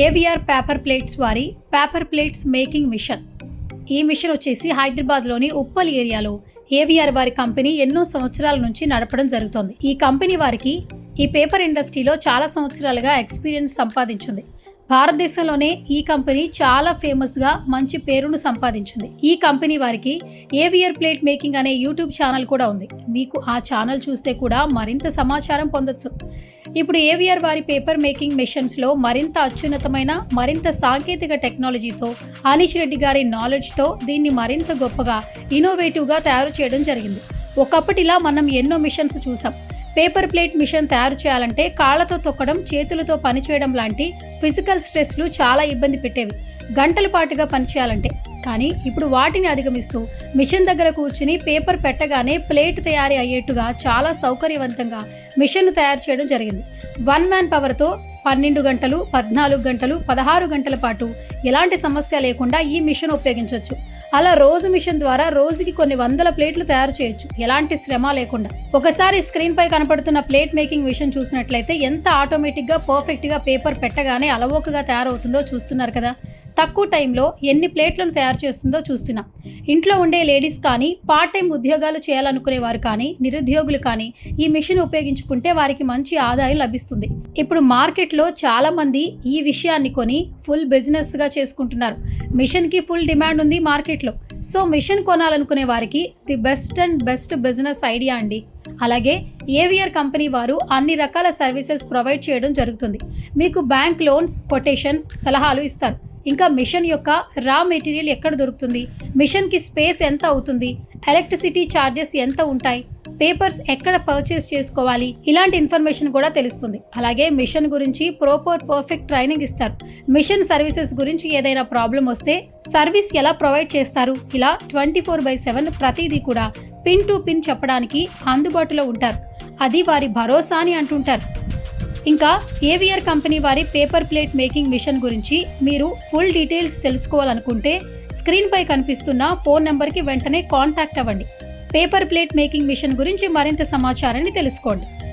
AVR paper plates వారి paper plates making machine. ఈ machine వచ్చేసి హైదరాబాద్లోని ఉప్పల్ ఏరియాలో ఏవిఆర్ వారి కంపెనీ ఎన్నో సంవత్సరాల నుంచి నడపడం జరుగుతోంది. ఈ కంపెనీ వారికి ఈ పేపర్ ఇండస్ట్రీలో చాలా సంవత్సరాలుగా ఎక్స్పీరియన్స్ సంపాదించింది. భారతదేశంలోనే ఈ కంపెనీ చాలా ఫేమస్గా మంచి పేరును సంపాదించింది. ఈ కంపెనీ వారికి ఏవిఆర్ ప్లేట్ మేకింగ్ అనే యూట్యూబ్ ఛానల్ కూడా ఉంది. మీకు ఆ ఛానల్ చూస్తే కూడా మరింత సమాచారం పొందొచ్చు. ఇప్పుడు ఏవిఆర్ వారి పేపర్ మేకింగ్ మెషిన్స్లో మరింత అత్యున్నతమైన మరింత సాంకేతిక టెక్నాలజీతో అనీష్ రెడ్డి గారి నాలెడ్జ్తో దీన్ని మరింత గొప్పగా ఇన్నోవేటివ్గా తయారు చేయడం జరిగింది. ఒకప్పటిలా మనం ఎన్నో మిషన్స్ చూసాం. పేపర్ ప్లేట్ మిషన్ తయారు చేయాలంటే కాళ్లతో తొక్కడం, చేతులతో పనిచేయడం లాంటి ఫిజికల్ స్ట్రెస్లు చాలా ఇబ్బంది పెట్టేవి, గంటల పాటుగా పనిచేయాలంటే. కానీ ఇప్పుడు వాటిని అధిగమిస్తూ మిషన్ దగ్గర కూర్చుని పేపర్ పెట్టగానే ప్లేట్ తయారీ అయ్యేట్టుగా చాలా సౌకర్యవంతంగా మిషన్ను తయారు చేయడం జరిగింది. 1 మ్యాన్ పవర్తో 12 గంటలు, 14 గంటలు, 16 గంటల పాటు ఎలాంటి సమస్య లేకుండా ఈ మిషన్ ఉపయోగించవచ్చు. అలా రోజు మిషన్ ద్వారా రోజుకి కొన్ని వందల ప్లేట్లు తయారు చేయొచ్చు, ఎలాంటి శ్రమ లేకుండా. ఒకసారి స్క్రీన్ పై కనపడుతున్న ప్లేట్ మేకింగ్ మిషన్ చూసినట్లయితే ఎంత ఆటోమేటిక్గా పర్ఫెక్ట్గా పేపర్ పెట్టగానే అలవోకగా తయారవుతుందో చూస్తున్నారు కదా. తక్కువ టైంలో ఎన్ని ప్లేట్లను తయారు చేస్తుందో చూస్తున్నాం. ఇంట్లో ఉండే లేడీస్ కానీ, పార్ట్ టైం ఉద్యోగాలు చేయాలనుకునే వారు కానీ, నిరుద్యోగులు కానీ ఈ మిషన్ ఉపయోగించుకుంటే వారికి మంచి ఆదాయం లభిస్తుంది. ఇప్పుడు మార్కెట్లో చాలా మంది ఈ విషయాన్ని కొని ఫుల్ బిజినెస్గా చేసుకుంటున్నారు. మిషన్కి ఫుల్ డిమాండ్ ఉంది మార్కెట్లో. సో మిషన్ కొనాలనుకునే వారికి ది బెస్ట్ బిజినెస్ ఐడియా అండి. అలాగే ఏవిఆర్ కంపెనీ వారు అన్ని రకాల సర్వీసెస్ ప్రొవైడ్ చేయడం జరుగుతుంది. మీకు బ్యాంక్ లోన్స్, కొటేషన్స్, సలహాలు ఇస్తారు. ఇంకా మిషన్ యొక్క రా మెటీరియల్ ఎక్కడ దొరుకుతుంది, మిషన్కి స్పేస్ ఎంత అవుతుంది, ఎలక్ట్రిసిటీ ఛార్జెస్ ఎంత ఉంటాయి, పేపర్స్ ఎక్కడ పర్చేస్ చేసుకోవాలి, ఇలాంటి ఇన్ఫర్మేషన్ కూడా తెలుస్తుంది. అలాగే మిషన్ గురించి పర్ఫెక్ట్ ట్రైనింగ్ ఇస్తారు. మిషన్ సర్వీసెస్ గురించి ఏదైనా ప్రాబ్లం వస్తే సర్వీస్ ఎలా ప్రొవైడ్ చేస్తారు, ఇలా 24/7 ప్రతిదీ కూడా పిన్ టు పిన్ చెప్పడానికి అందుబాటులో ఉంటారు. అది వారి భరోసా అని అంటుంటారు. ఇంకా ఏవిఆర్ కంపెనీ వారి పేపర్ ప్లేట్ మేకింగ్ మిషన్ గురించి మీరు ఫుల్ డీటెయిల్స్ తెలుసుకోవాలనుకుంటే స్క్రీన్ పై కనిపిస్తున్న ఫోన్ నెంబర్కి వెంటనే కాంటాక్ట్ అవ్వండి. పేపర్ ప్లేట్ మేకింగ్ మిషన్ గురించి మరింత సమాచారాన్ని తెలుసుకోండి.